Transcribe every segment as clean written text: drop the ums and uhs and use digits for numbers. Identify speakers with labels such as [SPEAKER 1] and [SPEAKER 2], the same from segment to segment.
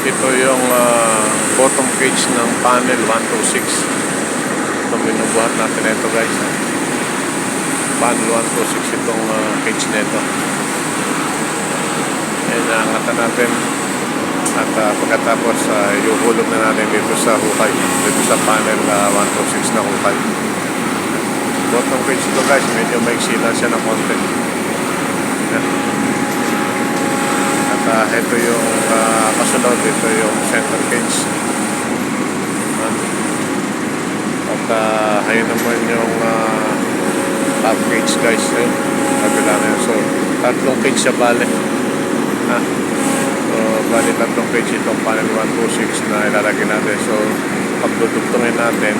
[SPEAKER 1] Ito yung bottom cage ng panel 126. Ito binubuhat natin ito guys. Panel 126 itong cage nito. Yan, angatan natin. At pagkatapos iuhulog na natin dito sa hukay. Dito sa panel 126 na hukay. Bottom cage ito guys, medyo maiksi lang siya ng konti. Yan. At ito yung kasunod, ito yung center cage. At ayun naman yung top cage guys. Kabila na yun. So, tatlong cage siya bale. So, bali tatlong cage itong panel 126 na ilalagay natin. So, pagdudugtungin natin,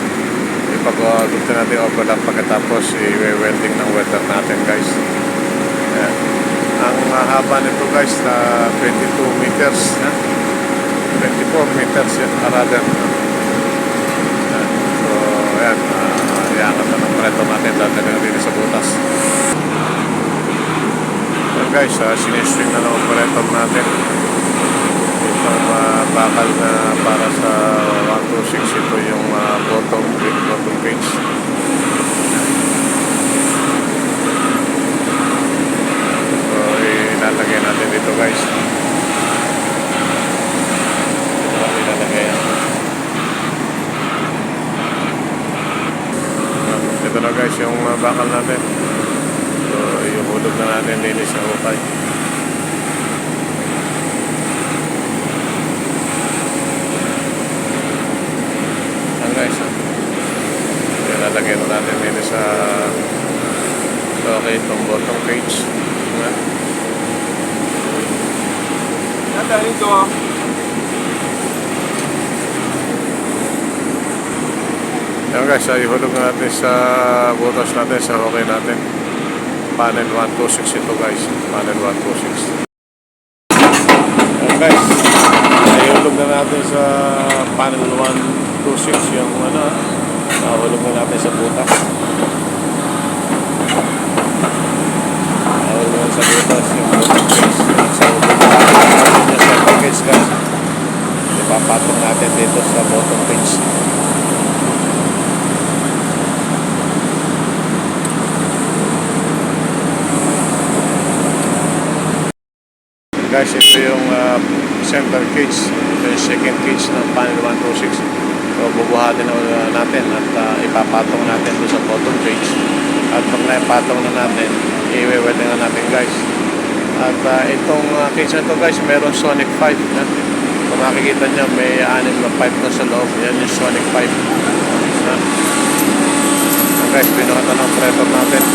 [SPEAKER 1] ipag-dugtungin natin overlap pagkatapos i-welding ng welder natin guys. Ayan. Ang haba nito guys na 22 meters, 24 meters rather. So, ayan, iangat na ng preto natin dadalhin natin sa butas. Ayan guys, sinistring na ng operator natin itong bakal na para sa 126. Ito yung bottom cage. So ilalagay natin dito guys. Ito ilalagay ito na guys yung bakal natin. So ihulog na natin din sa hukay. Guys, ilalagay na natin din sa okay itong bottom cage.
[SPEAKER 2] Nandaan ito
[SPEAKER 1] Yan guys, ihulog na natin sa butas natin sa okay natin. Panel 126 ito guys, panel 126. Yan guys, ihulog na natin sa panel 126 yung nahulog na natin sa butas. Nahulog na sa butas yung bottom cage. Sa hulog na natin yung center cage guys. Ipapatong natin dito sa bottom cage. Guys, ito yung center cage. Ito yung second cage ng panel 126. So, bubuhatin na natin at ipapatong natin doon sa bottom cage. At pag naipatong na natin, i-welding na natin guys. At itong cage na ito guys, meron Sonic 5. Kung makikita nyo, may 6 na pipe na sa loob. Yan yung Sonic 5. Guys, binuhat na ng operator natin.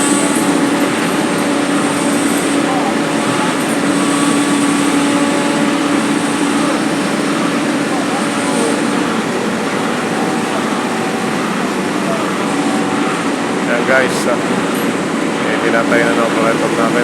[SPEAKER 1] Guys, tinatay na ng operator namin.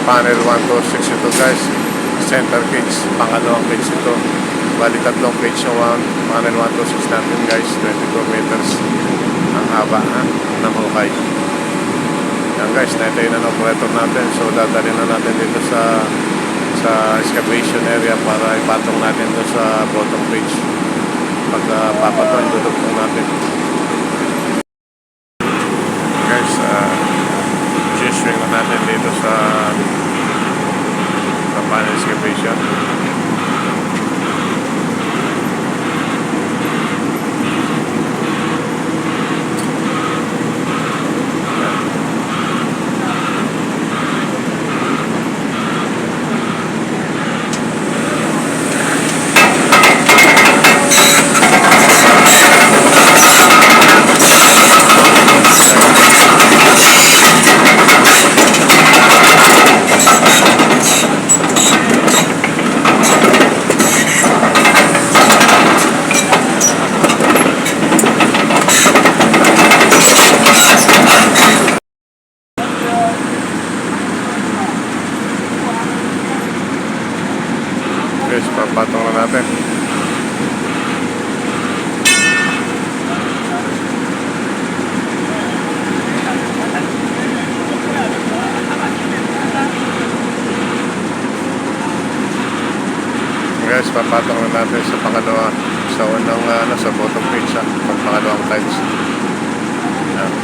[SPEAKER 1] Panel 126 ito guys, center cage, pangalawang cage ito. Bali tatlong cage yung panel 126 natin guys, 24 meters ang haba ng hukay. Yan guys, naitay na ng operator natin. So dadalhin na natin dito sa excavation area para ipatong natin doon sa bottom cage. Pag papatong, dudugtong natin. Guys, swing na natin dito sa panel excavation. guys, papatong na natin. Guys, papatong na natin sa pangalawa. Sa unang sa bottom page pag pangalawang tiles.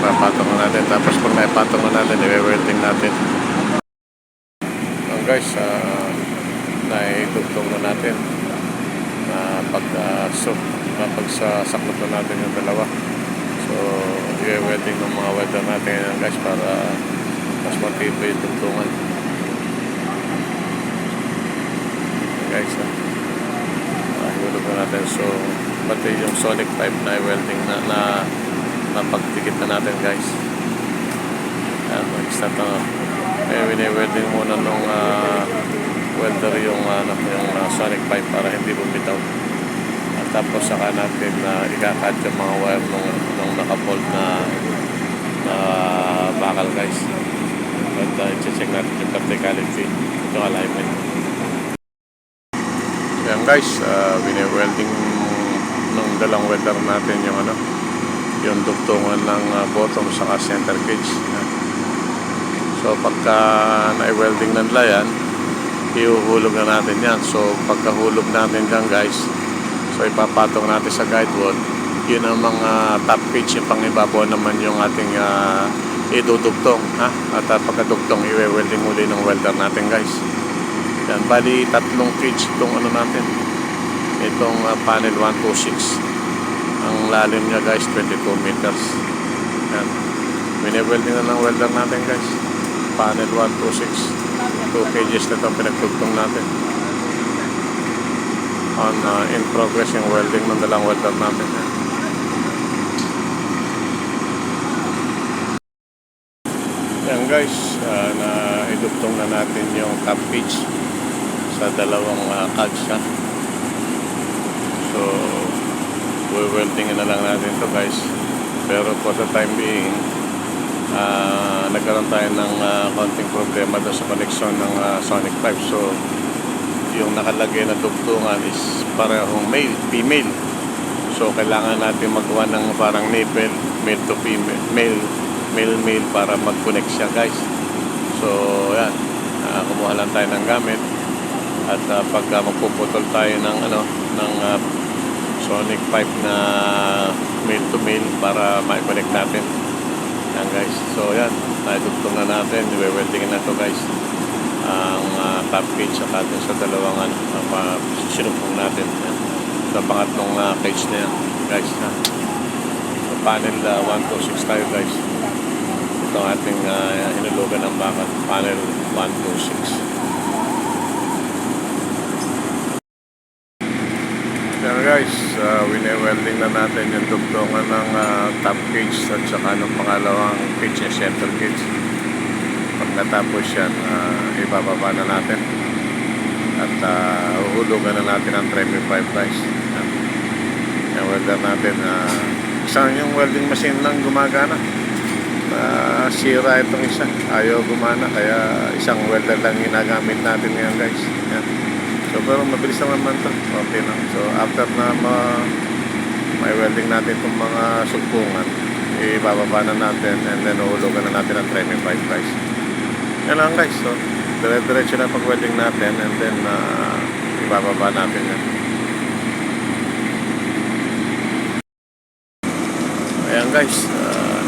[SPEAKER 1] Papatong na natin. Tapos pag naipatong na natin, i-welding natin. Guys, naidugtong na natin. Pag sa saklot na natin yung dalawa. So, i-welding ng mga welder natin guys para mas matibay yung tugtungan. Guys, hulog na natin. So, pati yung sonic pipe na i-welding na pagtikit na natin guys. Mag-start na. Wini-welding muna nung welder yung sonic pipe para hindi bumitaw. At tapos saka natin ikakat yung mga wire nung nakabolt na bakal guys. At i-check natin yung verticality, yung alignment. Yan guys, wini-welding ng dalawang welder natin yung dugtungan ng bottom saka center cage. So pagka na-welding na nila yan, ihuhulog na natin yan. So pagkahulog natin dyan guys, so ipapatong natin sa guide wall. Yun ang mga top cage, yung pangibabaw naman yung ating idudugtong. At pagkadugtong, i-welding uli ng welder natin guys. Yan, bali tatlong cage itong natin. Itong panel 126. Ang lalim niya guys, 22 meters. Yan. Wini-welding na ng welder natin guys. Panel 126. 2 cages na itong pinagtugtong natin. In progress yung welding ng dalawang welder natin. Yan guys, na-idugtong na natin yung top cage sa dalawang cogs. So, welding na lang natin to guys. Pero for the time being, nagkaroon tayo ng konting problema doon sa connection ng sonic pipe. So yung nakalagay na dugtungan is parehong male, female. So kailangan natin magawa ng parang nipple, male to female, male para mag-connect siya guys. So yan, kumuha lang tayo ng gamit. At pag magpuputol tayo ng sonic pipe na male to male para ma-connect natin. Yan guys, so yan, naidugtong na natin, i-welding na to guys ang top cage sa atin sa dalawang sinupong natin. Yan. Sa pangatlong cage na yan guys. So, panel 126 tayo guys. Ito ang ating hinulugan ng bakal, panel 126. Yan guys, wini-welding na natin yung dugtungan ng top cage at saka ng pangalawang cage yung center cage. Pag natapos yan, ibababa na natin at uhulugan na natin ang trimming pipe guys. Yung welder natin, isang yung welding machine lang gumagana. Sira itong isa, ayaw gumana, kaya isang welder lang ginagamit natin ngayon guys. Yan. So pero mabilis naman to, okay lang. So after na may welding natin itong mga sugpungan, ibababa na natin and then uhulugan na natin ang trimming pipe guys. Yan lang guys. So dire-diretso na pag-welding natin and then ibababa natin yan. Ayan guys,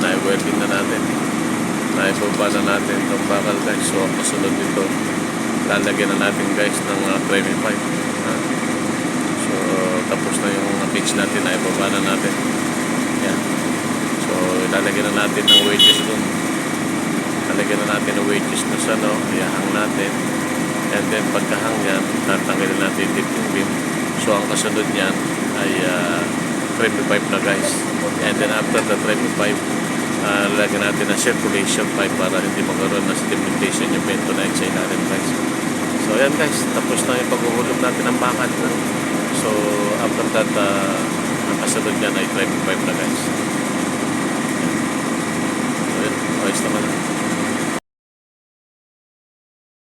[SPEAKER 1] na-welding na natin. Naibaba na natin itong bakal guys. So kasunod nito, lalagyan na natin guys ng trimming pipe. So tapos na yung cage natin, naibaba na natin. Yan. So lalagyan na natin ng wedges doon. Lalagyan na natin ng wedges doon sa ihahang natin. And then pagkahang yan, tatanggalin natin yung beam. So ang kasunod niyan ay trimming pipe na guys. And then after the trimming pipe, lalagyan natin ng circulation pipe para hindi magkaroon ng sedimentation yung bentonite sa ilalim guys. So ayan guys, tapos na yung paghuhulog natin ng bakal. So after that, ang kasunod niyan ay trimming pipe na guys. So yun, ayos naman.